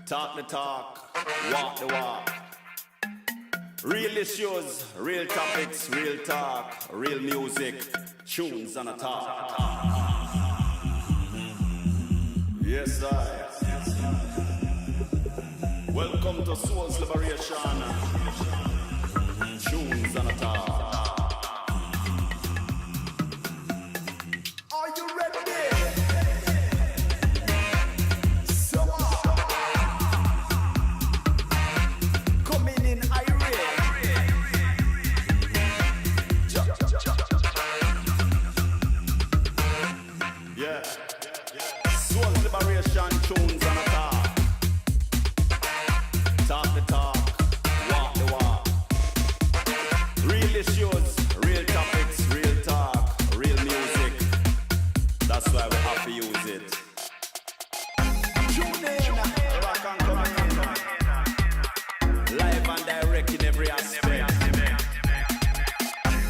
Talk the talk, walk the walk. Real issues, real topics, real talk, real music, tunes and a talk. Yes, I. Welcome to Soul's Liberation, tunes and a talk. Are you ready? Tunes and a talk. Talk the talk, walk the walk. Real issues, real topics, real talk, real music. That's why we have to use it. Tune in, rock and come in. Live and direct in every aspect.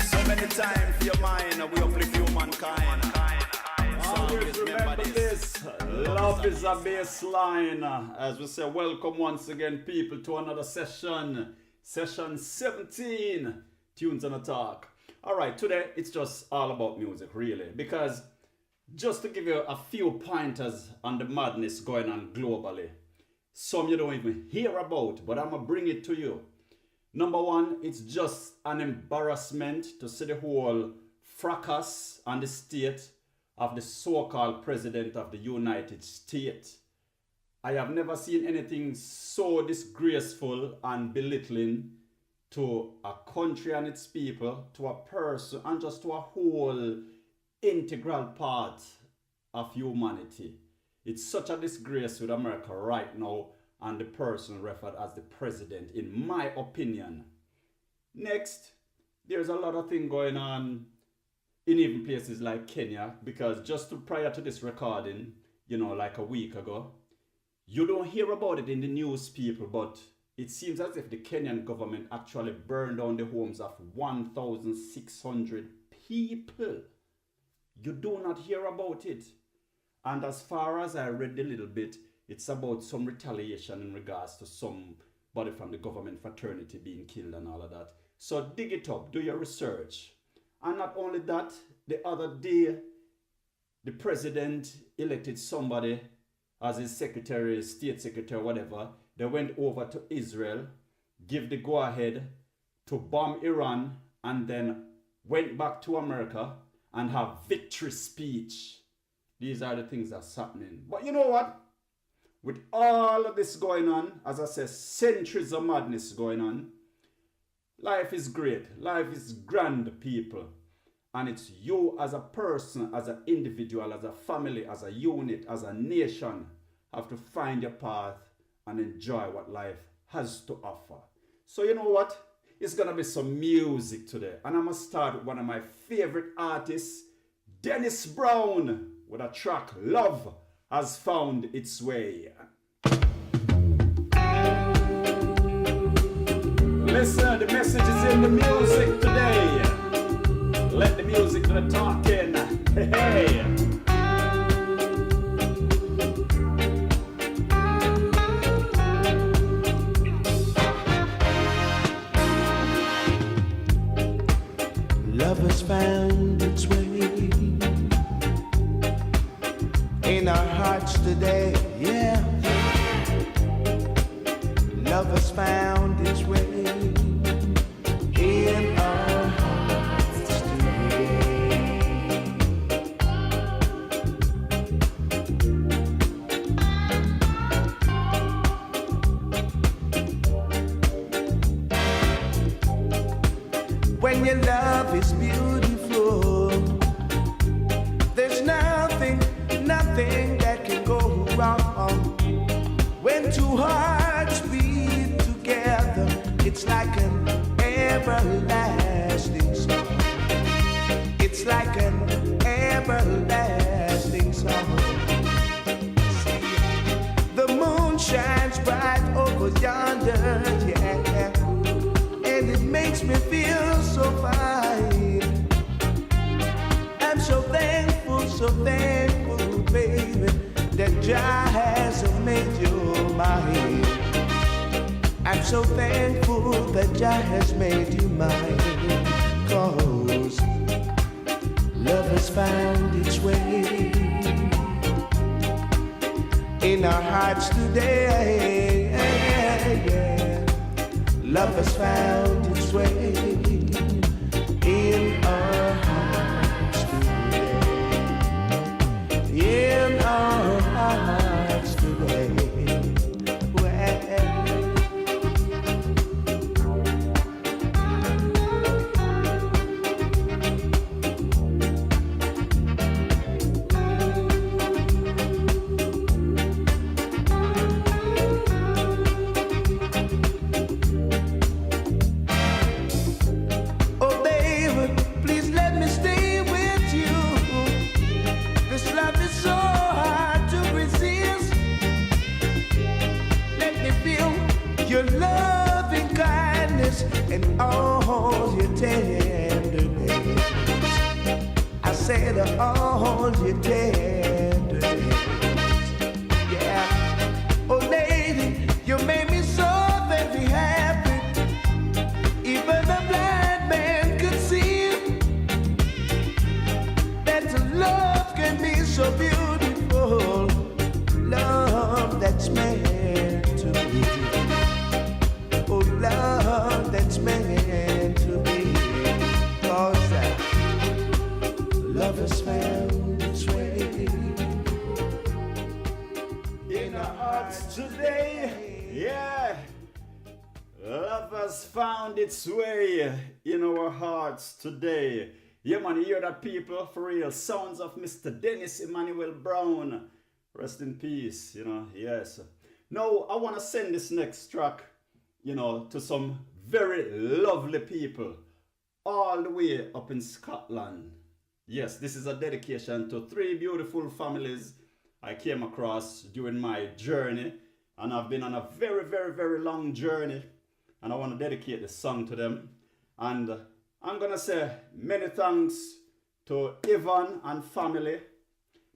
So many times for your mind, we uplift humankind. Always remember this. Love is a baseline. As we say, welcome once again, people, to another session. Session 17. Tunes and a talk. Alright, today it's just all about music, really. Because just to give you a few pointers on the madness going on globally. Some you don't even hear about, but I'm going to bring it to you. Number one, it's just an embarrassment to see the whole fracas on the state of the so-called president of the United States. I have never seen anything so disgraceful and belittling to a country and its people, to a person, and just to a whole integral part of humanity. It's such a disgrace with America right now and the person referred as the president, in my opinion. Next, there's a lot of things going on in even places like Kenya, because just prior to this recording, like a week ago, you don't hear about it in the news, people, but it seems as if the Kenyan government actually burned down the homes of 1,600 people. You do not hear about it. And as far as I read a little bit, it's about some retaliation in regards to somebody from the government fraternity being killed and all of that. So dig it up, do your research. And not only that, the other day, the president elected somebody as his secretary, state secretary, whatever. They went over to Israel, give the go-ahead to bomb Iran, and then went back to America and have victory speech. These are the things that's happening. But you know what? With all of this going on, as I said, centuries of madness going on, life is great. Life is grand, people. And it's you as a person, as an individual, as a family, as a unit, as a nation, have to find your path and enjoy what life has to offer. So you know what? It's going to be some music today. And I'm going to start with one of my favorite artists, Dennis Brown, with a track, Love Has Found Its Way. Listen, the message is in the music today. Let the music do the talking. Hey. Love has found its way in our hearts today, yeah. Love has found its way in our hearts today. When your love is beautiful, there's nothing that can go wrong. When two hearts beat together, it's like an everlasting song. It's like an everlasting song. See, the moon shines bright over yonder, yeah, and it makes me feel so fine. I'm so thankful, baby, that Jah has made you mine. so thankful that Jah has made you mine, 'cause love has found its way in our hearts today. Love has found its way in our hearts today. In our hearts today. And all your tenderness, I said all your tenderness, yeah. Oh lady, you made me so very happy. Even a blind man could see that love can be so beautiful. Love that's meant to be. Oh, love that's meant to be, 'cause love has found its way In our hearts today, yeah. Love has found its way in our hearts today. Yeah, man, you hear that, people? For real. Sounds of Mr. Dennis Emmanuel Brown. Rest in peace, yes. Now, I want to send this next track, to some very lovely people all the way up in Scotland. Yes, this is a dedication to 3 beautiful families I came across during my journey. And I've been on a very, very, very long journey. And I want to dedicate this song to them. And I'm going to say many thanks to Yvonne and family,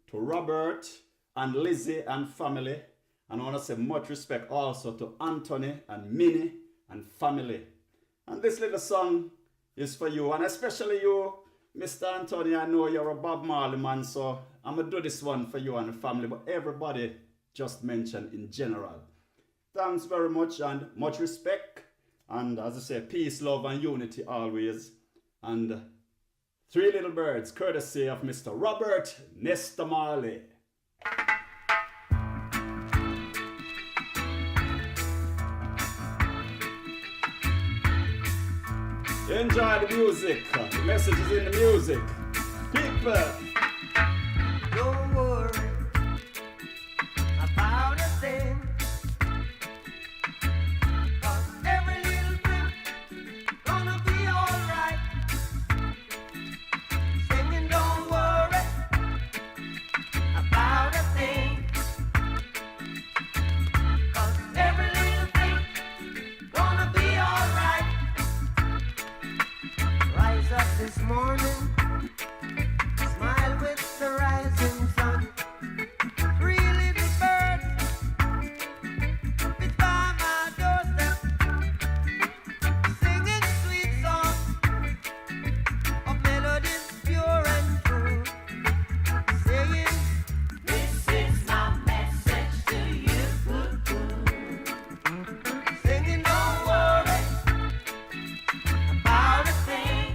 to Robert and Lizzie and family. And I want to say much respect also to Anthony and Minnie and family. And this little song is for you, and especially you, Mr. Anthony. I know you're a Bob Marley man, so I'm going to do this one for you and the family, but everybody just mentioned in general. Thanks very much and much respect. And as I say, peace, love, and unity always. And 3 Little Birds, courtesy of Mr. Robert Nesta Marley. Enjoy the music. The message is in the music. People. Don't worry about a thing, 'cause every little thing gonna be alright. Singing, don't worry about a thing, 'cause every little thing gonna be alright. Rise up this morning, smile with the rising sun. 3 little birds flew by my doorstep, singing sweet songs of melodies pure and true, saying, "This is my message to you." Singing, don't worry about a thing,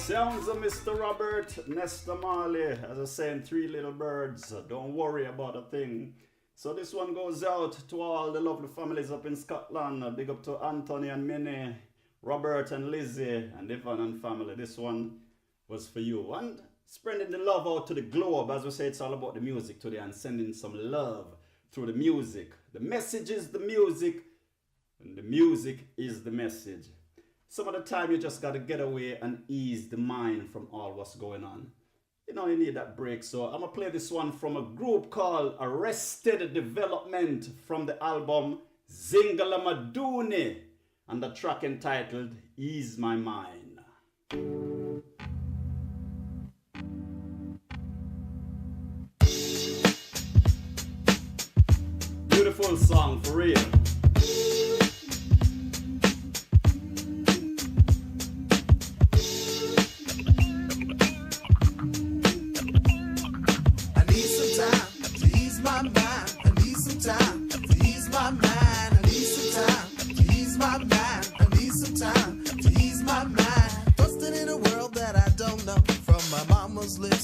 Sounds of Mr. Robert Nesta Marley, as I say in Three Little Birds. Don't worry about a thing. So this one goes out to all the lovely families up in Scotland. Big up to Anthony and Minnie, Robert and Lizzie, and Ivan and family. This one was for you. And spreading the love out to the globe. As we say, it's all about the music today and sending some love through the music. The message is the music, and the music is the message. Some of the time you just got to get away and ease the mind from all what's going on. You know, you need that break. So I'm going to play this one from a group called Arrested Development from the album Zingalamaduni, and the track entitled Ease My Mind. Beautiful song for real.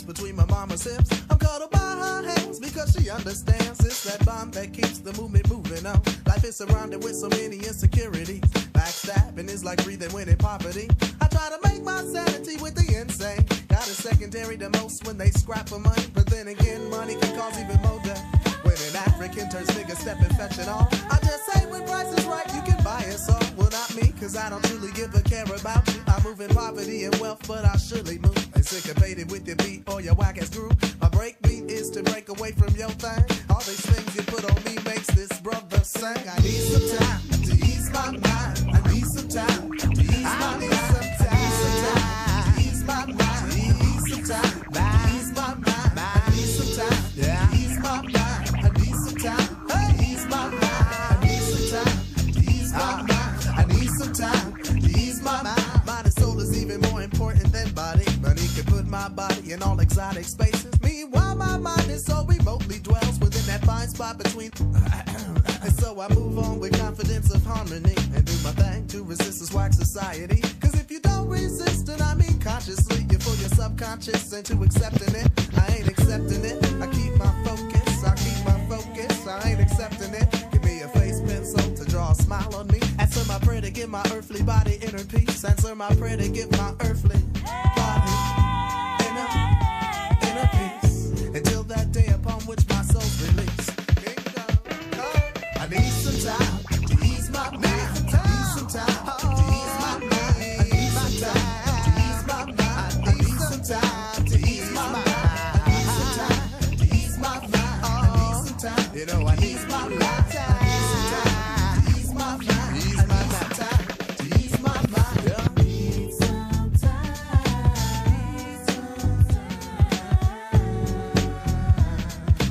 Between my mama's hips, I'm caught up by her hands because she understands it's that bond that keeps the movement moving on. Life is surrounded with so many insecurities. Backstabbing is like breathing when in poverty. I try to make my sanity with the insane. Got it secondary to most when they scrap for money, but then again, money can cause even more death. When an African turns nigga stepping fetching all, I just say when price is right, you can buy us all. Well, not me, cause I don't truly give a care about you. I move in poverty and wealth, but I surely move syncopated with your beat or your whack ass groove. My break beat is to break away from your thing. All these things you put on me makes this brother sing. I need some time to ease my mind. I need some time to ease my mind. I need some time to ease my mind. I need some time to ease my mind. I need some time to ease my mind. I need some time to ease my mind. I need some time to ease my mind. I need some time to ease my mind. Mind and soul is even more important than body. Money can put my body in all exotic spaces. Meanwhile, my mind is so remotely dwells within that fine spot between. And so I move on with confidence of harmony and do my thing to resist this whack society. Cause if you don't resist it, I mean consciously, you fool your subconscious into accepting it. I ain't accepting it. I keep my focus. I keep my focus. I ain't accepting it. Give me a face pencil to draw a smile on me. Answer my prayer to give my earthly body inner peace. Answer my prayer to give my earthly body inner peace. Until that day upon which my soul's released. I need some time to ease my mind. I need some time to ease my mind. I need some time to ease my mind. I need some time to ease my mind. I need some time to ease my mind. I need some time. You know I need my mind. I need some time to ease my mind. I need some time to ease my mind. I need some time.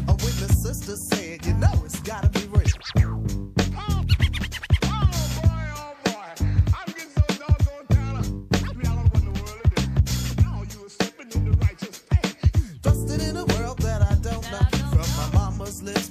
Oh, when the sister said, you know it's gotta be real.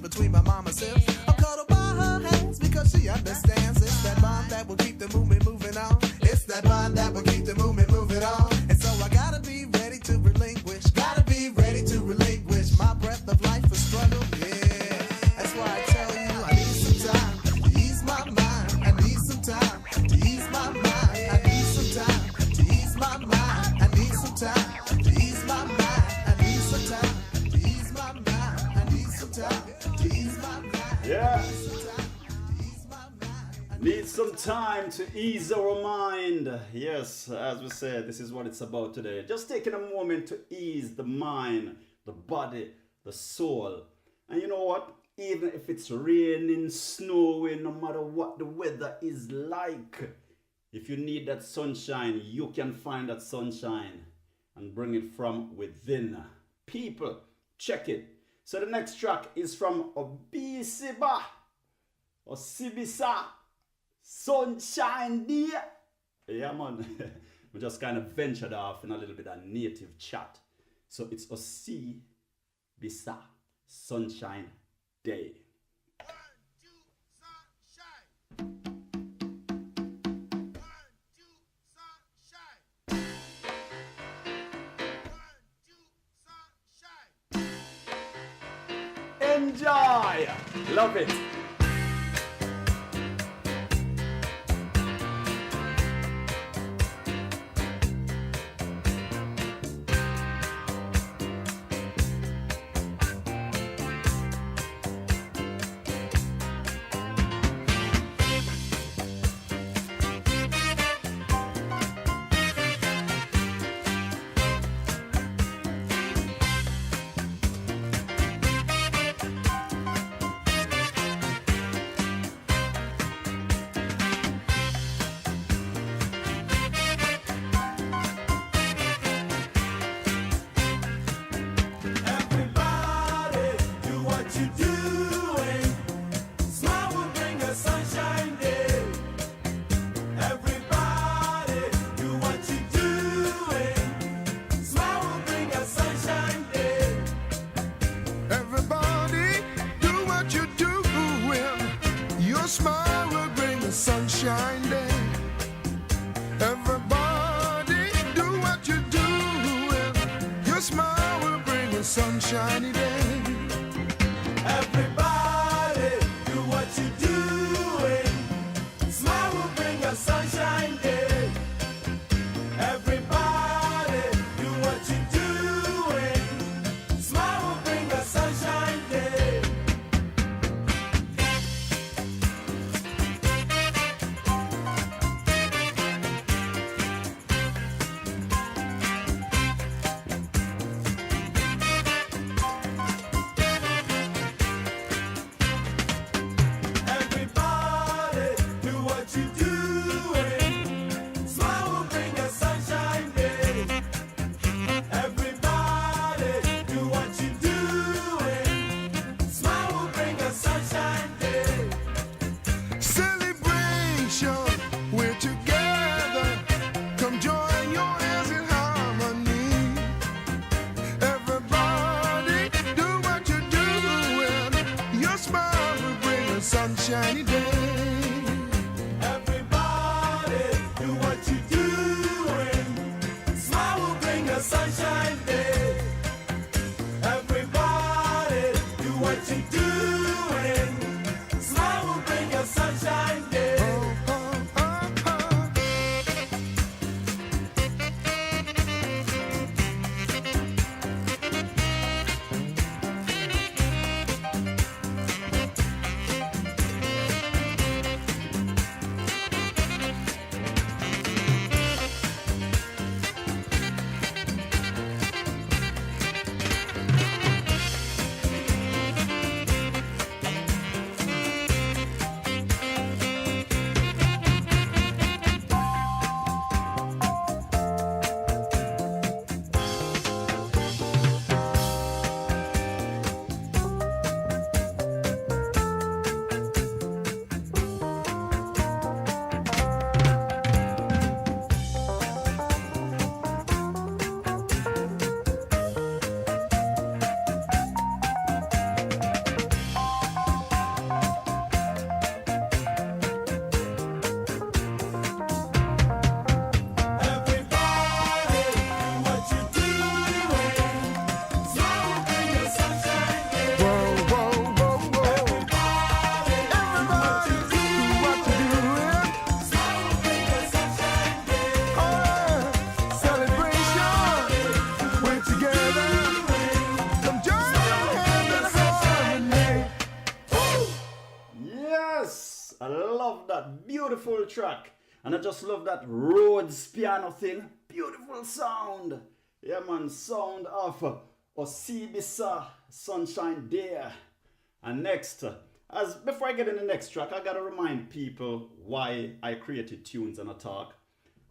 Between my mama's hips, I'm caught up by her hands because she understands it's that bond that will keep the movement moving on. It's that bond that will keep the movement moving on. And so I gotta be ready to relinquish. Gotta be ready to relinquish my breath of life for struggle. Yeah, that's why I tell you I need some time to ease my mind. I need some time to ease my mind. I need some time to ease my mind. I need some time to ease my mind. I need some time to ease my mind. I need some time. Yeah. Need some time to ease our mind. Yes, as we said, this is what it's about today. Just taking a moment to ease the mind, the body, the soul. And you know what? Even if it's raining, snowing, no matter what the weather is like, if you need that sunshine, you can find that sunshine and bring it from within. People, check it. So the next track is from Obisiba or Sibisa Sunshine Dear. Yeah, man. We just kind of ventured off in a little bit of native chat. So it's Osibisa Sunshine Day. 1, 2, sunshine. 1, 2, sunshine. Enjoy! Love it! sunshine day. Everybody do what you do, and your smile will bring a sunshiny day. Everybody do what you doing. Smile will bring a sunshine day. Everybody do what you doing. Smile will bring a sunshine day. Everybody do what you doing. Smile will bring a sunshine day. Everybody do what you doing. Smile will bring a sunshine day. Celebration, we're together. Come join your hands in harmony. Everybody do what you do, and your smile will bring a sunshiny day. Everybody do what you doing. Smile will bring a sunshine day. Everybody do what you doing. Smile will bring a sunshine day. Oh, oh, oh, oh. Everybody do what you doing. Smile will bring a sunshine day. Whoa, whoa, whoa, whoa. Everybody Everybody do what you doing. smile will bring a sunshine day. Oh, yeah. Celebration, we're together. Come join your hands in harmony. Yes, I love that beautiful track, and I just love that Rhodes piano thing. Beautiful sound. Yeah, man, sound of Osibisa Sunshine Day. And next, as before I get in the next track, I gotta remind people why I created Tunes and a Talk,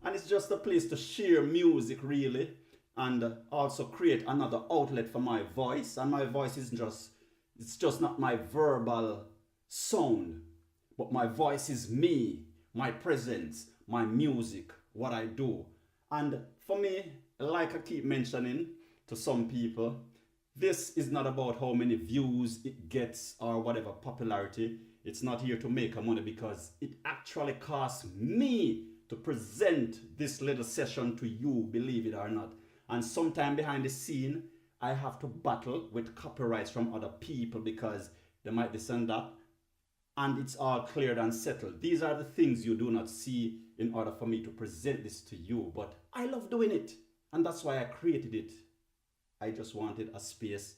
and it's just a place to share music really, and also create another outlet for my voice. And my voice isn't it's just not my verbal sound, but my voice is me, my presence, my music, what I do. And for me, like I keep mentioning to some people, this is not about how many views it gets or whatever popularity. It's not here to make a money, because it actually costs me to present this little session to you, believe it or not. And sometime behind the scene, I have to battle with copyrights from other people because they might this and that, and it's all cleared and settled. These are the things you do not see in order for me to present this to you, but I love doing it, and that's why I created it. I just wanted a space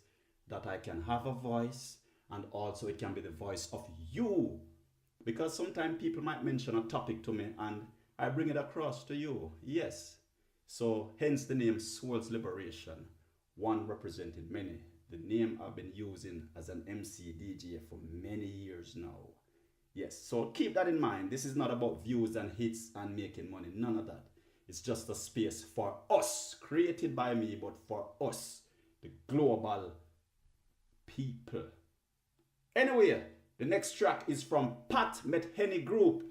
that I can have a voice, and also it can be the voice of you, because sometimes people might mention a topic to me and I bring it across to you. Yes, so hence the name Soul's Liberation, one representing many. The name I've been using as an MC DJ for many years now. Yes, so keep that in mind. This is not about views and hits and making money, none of that. It's just a space for us, created by me, but for us, the global people. Anyway, the next track is from Pat Metheny Group,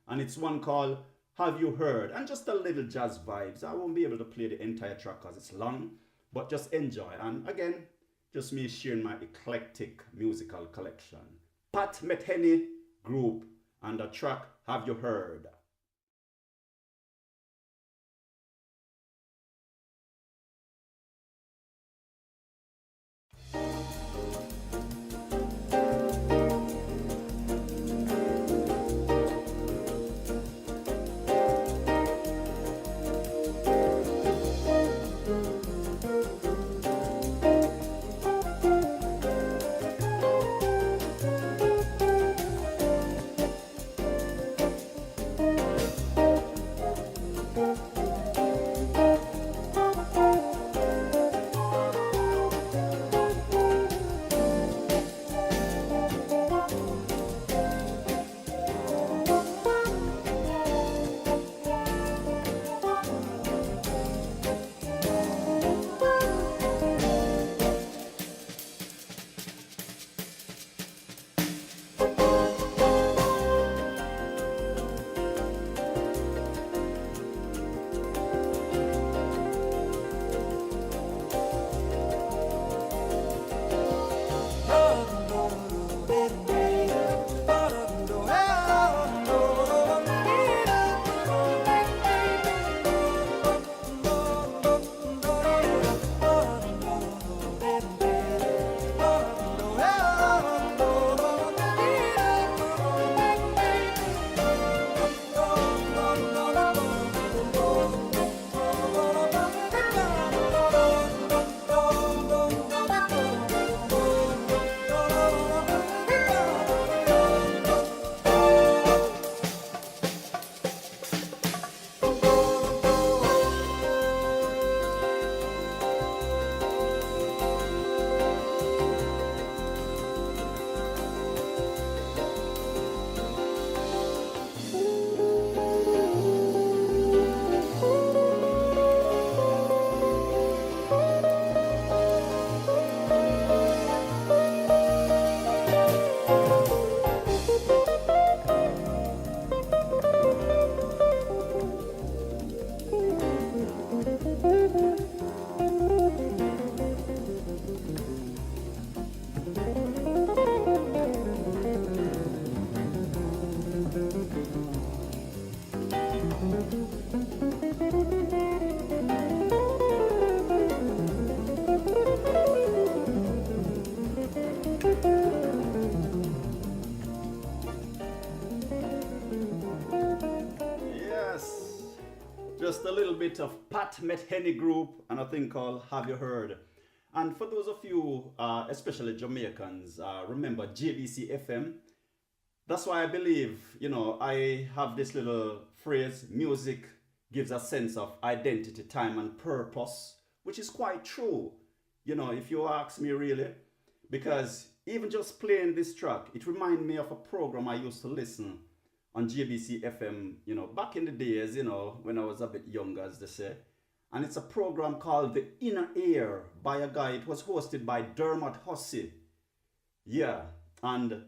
and it's one called Have You Heard? And just a little jazz vibes. I won't be able to play the entire track because it's long, but just enjoy. And again, just me sharing my eclectic musical collection. Pat Metheny Group and the track Have You Heard? Just a little bit of Pat Metheny Group and a thing called Have You Heard? And for those of you, especially Jamaicans, remember JBC FM. That's why I believe, I have this little phrase, music gives a sense of identity, time and purpose, which is quite true, if you ask me really. Because even just playing this track, it reminds me of a program I used to listen on JBC FM, back in the days, when I was a bit younger, as they say. And it's a program called The Inner Ear by a guy. It was hosted by Dermot Hussey. Yeah, and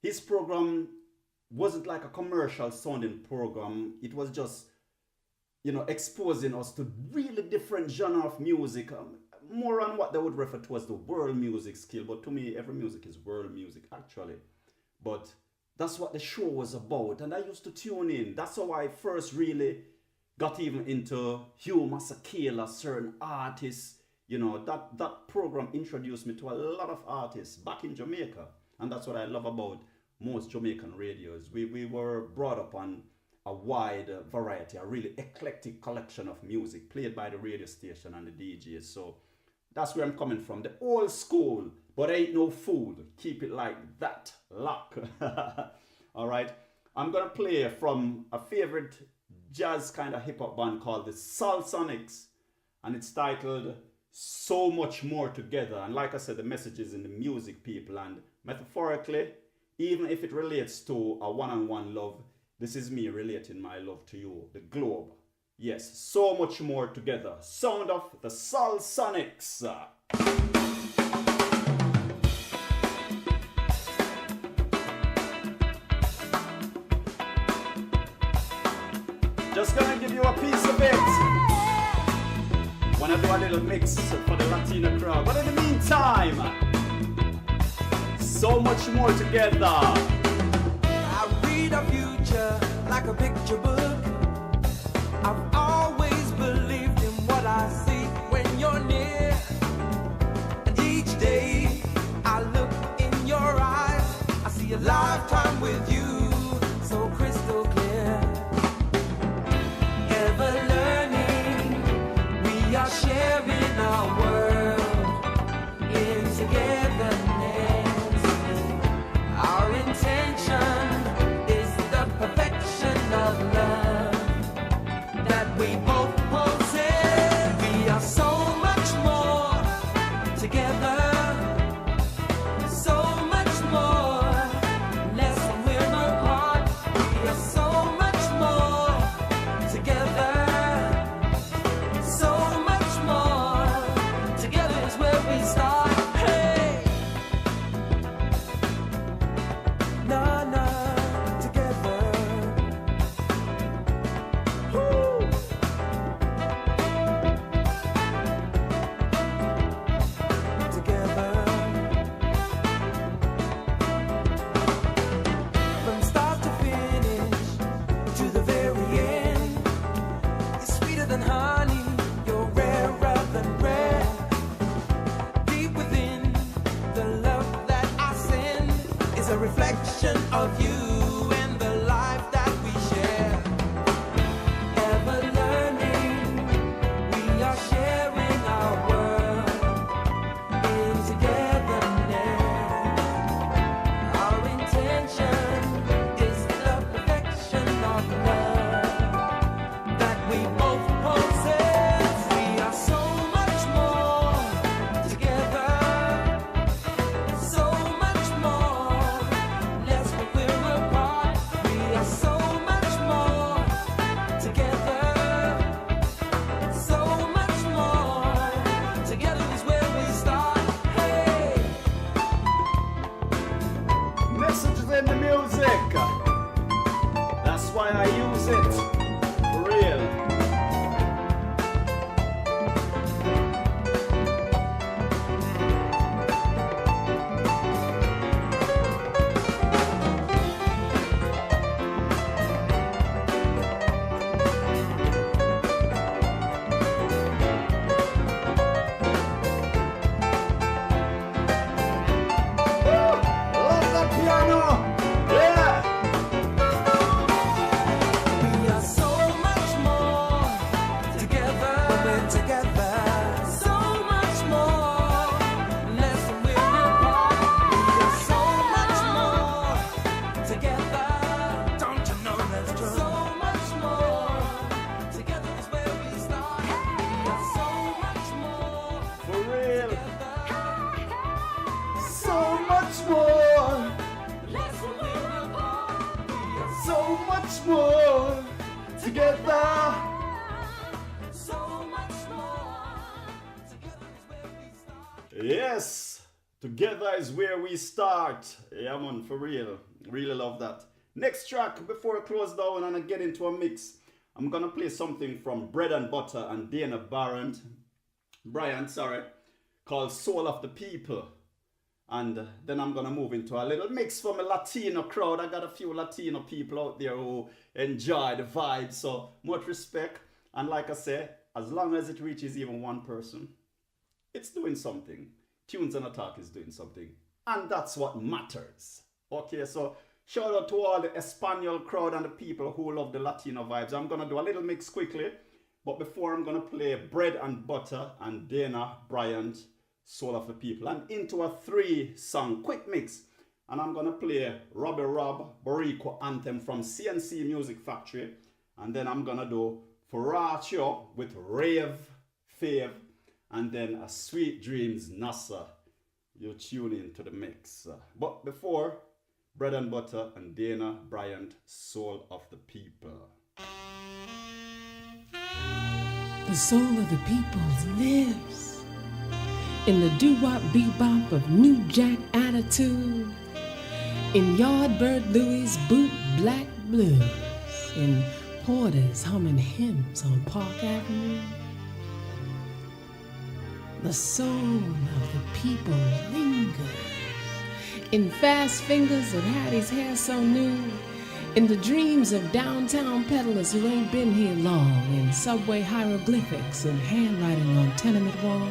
his program wasn't like a commercial sounding program. It was just, exposing us to really different genre of music. More on what they would refer to as the world music skill. But to me, every music is world music, actually. But that's what the show was about, and I used to tune in. That's how I first really got even into Hugh Masekela, certain artists, You know, that program introduced me to a lot of artists back in Jamaica. And that's what I love about most Jamaican radios. We were brought up on a wide variety, a really eclectic collection of music played by the radio station and the DJs. So that's where I'm coming from. The old school, but ain't no fool. Keep it like that. Lock. All right. I'm going to play from a favorite jazz kind of hip hop band called the Soul Sonics. And it's titled So Much More Together. And like I said, the message is in the music, people. And metaphorically, even if it relates to a one-on-one love, this is me relating my love to you, the globe. Yes, so much more together. Sound of the Soul Sonics. Just gonna give you a piece of it. Wanna do a little mix for the Latino crowd. But in the meantime, so much more together. I read a future like a picture book. I've always believed in what I see when you're near. And each day I look in your eyes, I see a lifetime with you, so crystal clear. Ever learning, we are sharing our world in togetherness. Our intention is the perfection of love that we both possess. We are so much more together, so much more, less when we're apart. We are so much more together, so much more together is where we start. Hey, nah, nah, together. Woo. Together. From start to finish, to the very end, you're sweeter than honey, you're rarer than rare. Deep within, the love that I send is a reflection of you and the life that we share. Ever learning, we are sharing our world in togetherness. Our intention is the perfection of love that we both possess. We are so much more together, so much more, less when we're apart. We are so much more together, so much more together is where we start. Hey. Messages in the music. That's why I use it. For real. Love that piano. Yeah. We are so much more together when we're together. So much more, less when we're apart. We are so much more together. Don't you know that's true? So much more together is where we start. We are so much more For real. together. So much more. Less when we're apart. We are So much more. Together. so much more together is where we start. Yes. Together is where we start. Yeah, man, for real. Really love that. Next track, before I close down and I get into a mix, I'm gonna play something from Bread and Butter and Dana Bryant, called Soul of the People. And then I'm gonna move into a little mix from a Latino crowd. I got a few Latino people out there who enjoy the vibe, so much respect. And like I say, as long as it reaches even one person, it's doing something. Tunes and Attack is doing something. And that's what matters. Okay, so shout out to all the Espanol crowd and the people who love the Latino vibes. I'm going to do a little mix quickly. But before, I'm going to play Bread and Butter and Dana Bryant, Soul of the People. And into a 3-song quick mix. And I'm going to play Robbie Rob Borico Anthem from CNC Music Factory. And then I'm going to do Ferraccio with Rave Fave. And then a Sweet Dreams NASA. You tune in to the mix. But before, Bread and Butter and Dana Bryant, Soul of the People. The soul of the people lives in the doo-wop bebop of New Jack attitude, in Yardbird Louie's boot black blues, in Porter's humming hymns on Park Avenue. The soul of the people lingers in fast fingers of Hattie's hair so new, in the dreams of downtown peddlers who ain't been here long, in subway hieroglyphics and handwriting on tenement walls.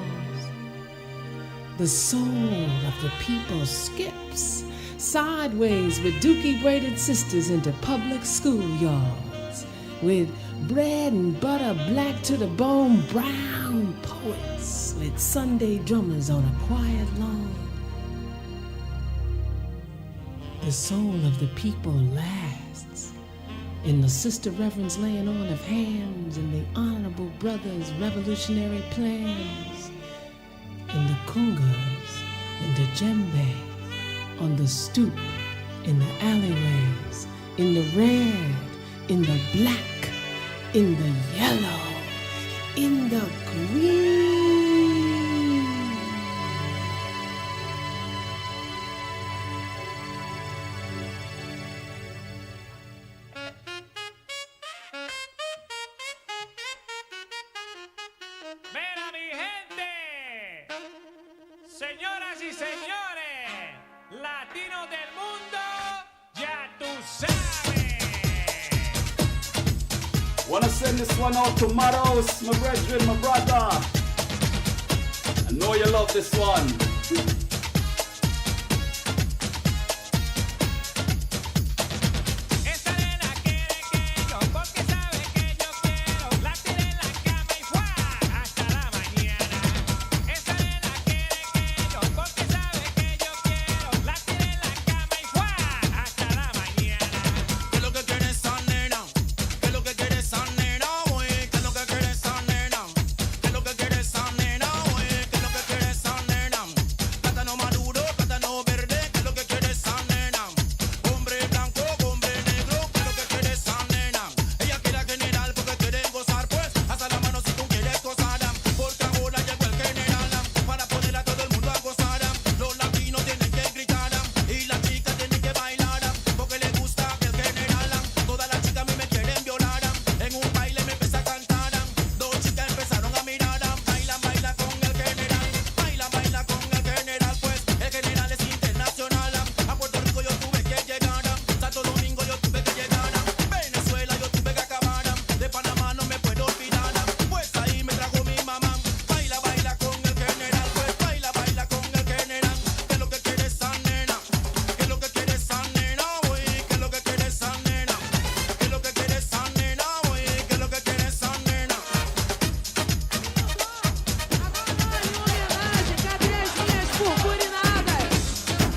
The soul of the people skips sideways with dookie braided sisters into public schoolyards, with bread and butter black to the bone brown poets, with Sunday drummers on a quiet lawn. The soul of the people lasts in the sister reverence laying on of hands, in the honorable brothers' revolutionary plans, in the congas, in the djembe, on the stoop, in the alleyways, in the red, in the black, in the yellow, in the green. Mira mi gente, señoras y señores, latinos del mundo, ya tú sabes. Wanna send this one out to Maros, my brethren, my brother. I know you love this one. Esa nena quiere que yo, porque sabe que yo quiero, la tiré en la cama y ¡fua! Hasta la mañana. Esa nena quiere que yo, porque sabe que yo quiero, la tiré en la cama y ¡fua! Hasta la mañana. ¿Qué es lo que quiere esa nena? ¿Qué es lo que quiere esa nena, güey? ¿Qué es lo que quiere esa nena? ¿Qué es lo que quiere esa nena, güey? ¿Qué es lo que quiere esa nena? Plátano maduro, plátano verde, ¿qué es lo que quiere esa nena? Hombre blanco, hombre negro, ¿qué es lo que quiere esa nena? Ella quiere a general porque quiere gozar, pues hasta la mano si tú quieres gozar, porque ahora llegó el general para poner a todo el mundo a gozar. Los latinos tienen que gritar y las chicas tienen que bailar porque les gusta el general. Todas las chicas a mí me quieren violar. En un baile me empecé a cantar. Dos chicas empezaron a mirar. Baila, baila con el general. Baila, baila con el general. Pues el general es internacional. A Puerto Rico yo tuve que llegar. Santo Domingo yo tuve que llegar. Venezuela yo tuve que acabar. De Panamá no me puedo olvidar. Pues ahí me trajo mi mamá. Baila, baila con el general. Pues baila, baila con el general. ¿Qué es lo que quiere esa nena? ¿Qué es lo que quiere esa nena, güey? ¿Qué es lo que quiere esa nena? ¿Qué es lo que quiere esa nena, güey? ¿Qué es lo que quiere esa nena? Cadê as minhas purpurinadas?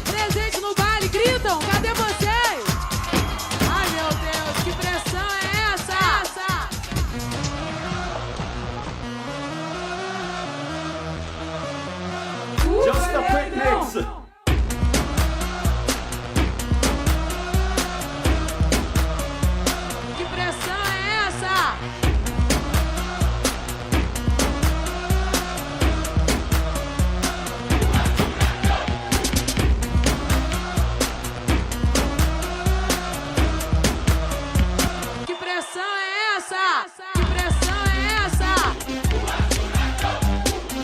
Presente no baile, gritam, cadê vocês? Ai meu Deus, que pressão é essa? Just a quick mix. Que pressão é essa? Que pressão é essa? Que pressão é essa?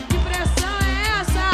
Que pressão é essa?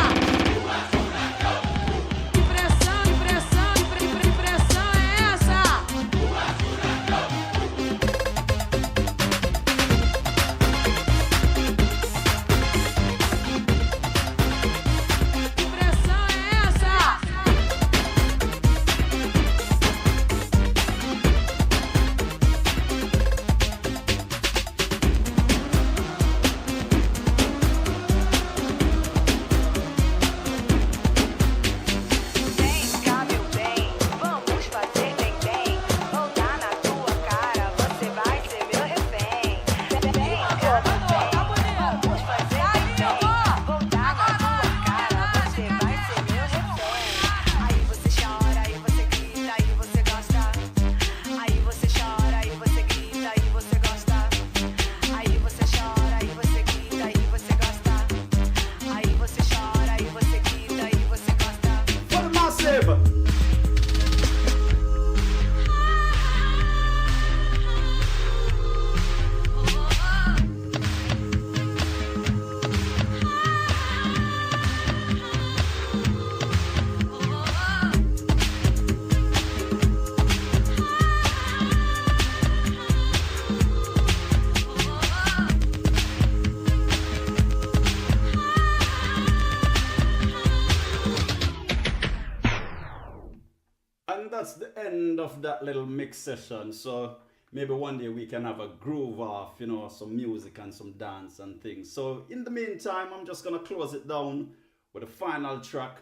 that's the end of that little mix session. So maybe one day we can have a groove off, you know, some music and some dance and things. So in the meantime, I'm just gonna close it down with a final track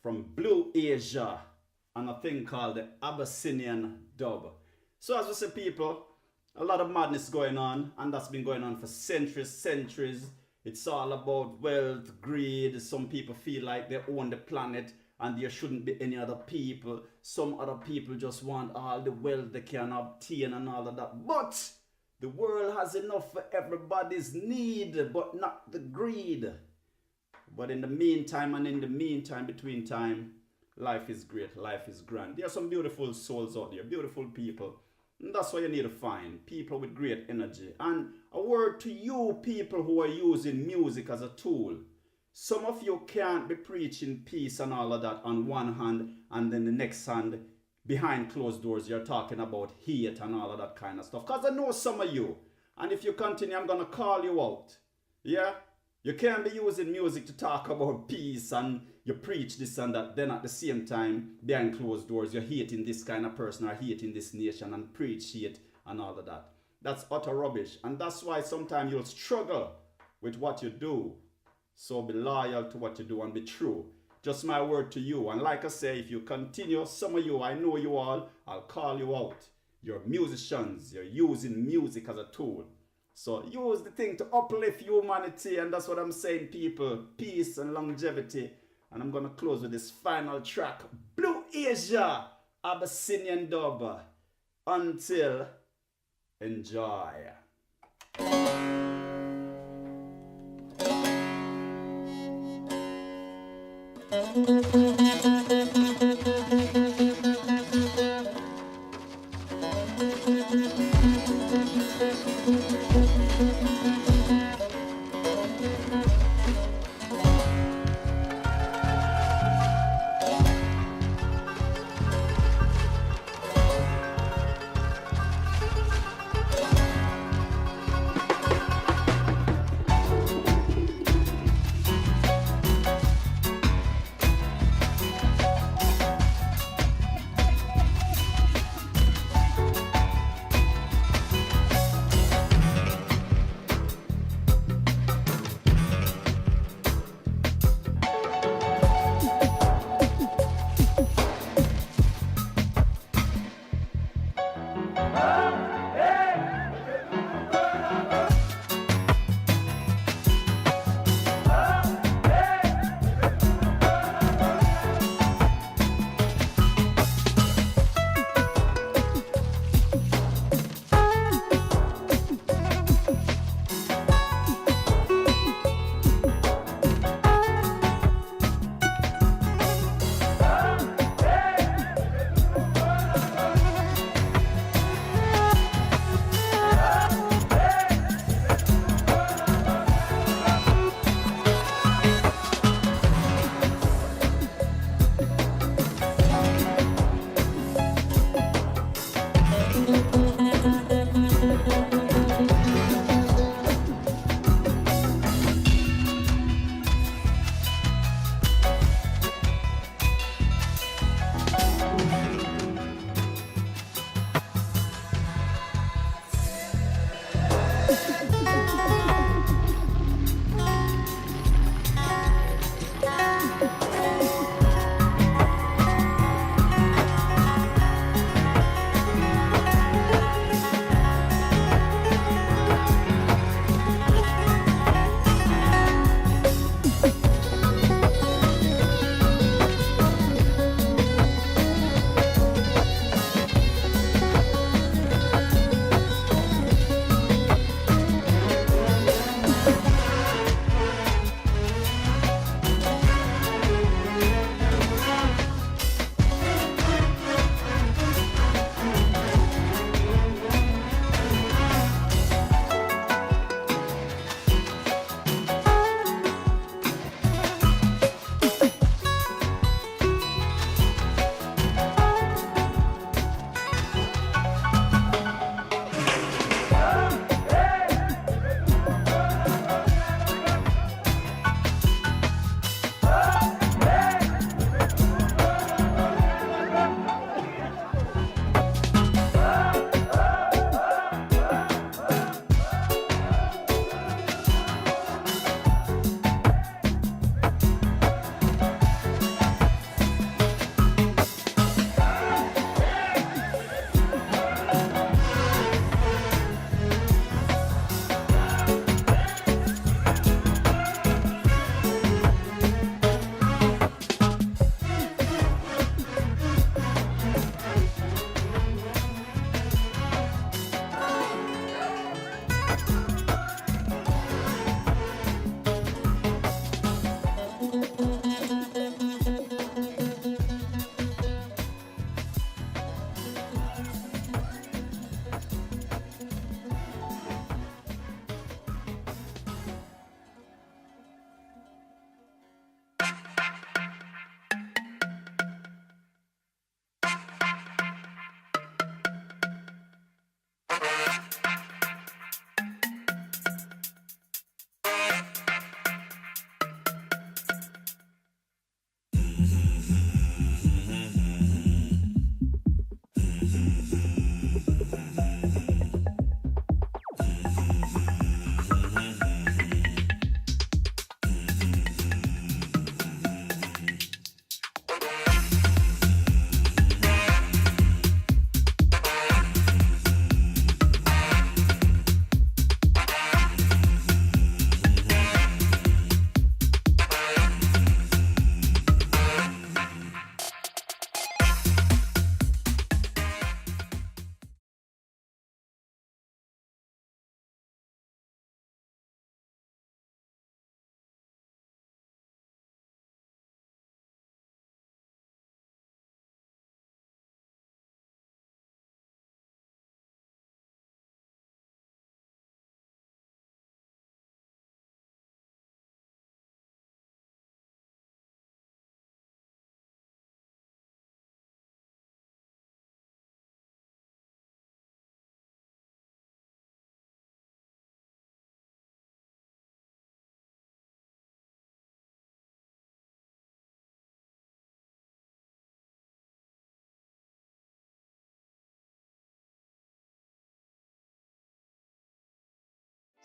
from Blue Asia and a thing called the Abyssinian Dub. So as we say, people, a lot of madness going on, and that's been going on for centuries. It's all about wealth, greed. Some people feel like they own the planet and there shouldn't be any other people. Some other people just want all the wealth they can obtain and all of that. But the world has enough for everybody's need, but not the greed. But in the meantime and in the meantime, between time, life is great, life is grand. There are some beautiful souls out there, beautiful people. And that's what you need to find, people with great energy. And a word to you people who are using music as a tool. Some of you can't be preaching peace and all of that on one hand, and then the next hand, behind closed doors, you're talking about hate and all of that kind of stuff. Because I know some of you, and if you continue, I'm going to call you out. Yeah? You can't be using music to talk about peace and you preach this and that, then at the same time, behind closed doors, you're hating this kind of person or hating this nation and preach hate and all of that. That's utter rubbish. And that's why sometimes you'll struggle with what you do. So be loyal to what you do and be true. Just my word to you. And like I say, if you continue, some of you, I know you all, I'll call you out. You're musicians. You're using music as a tool. So use the thing to uplift humanity. And that's what I'm saying, people. Peace and longevity. And I'm going to close with this final track. Blue Asia, Abyssinian Dub. Until, enjoy.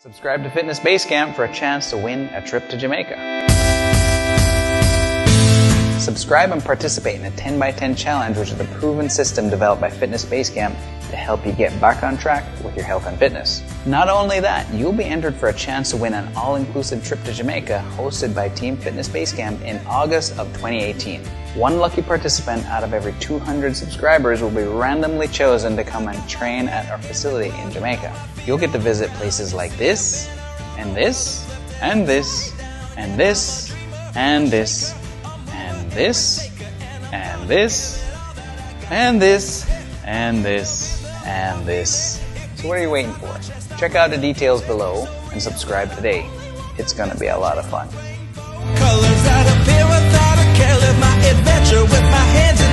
Subscribe to Fitness Basecamp for a chance to win a trip to Jamaica. Subscribe and participate in a 10x10 challenge, which is a proven system developed by Fitness Basecamp to help you get back on track with your health and fitness. Not only that, you'll be entered for a chance to win an all-inclusive trip to Jamaica hosted by Team Fitness Basecamp in August of 2018. One lucky participant out of every 200 subscribers will be randomly chosen to come and train at our facility in Jamaica. You'll get to visit places like this, and this, and this, and this, and this, and this, and this, and this, and this, and this. So what are you waiting for? Check out the details below and subscribe today. It's gonna be a lot of fun. Colors that appear without a care, live my adventure with my hands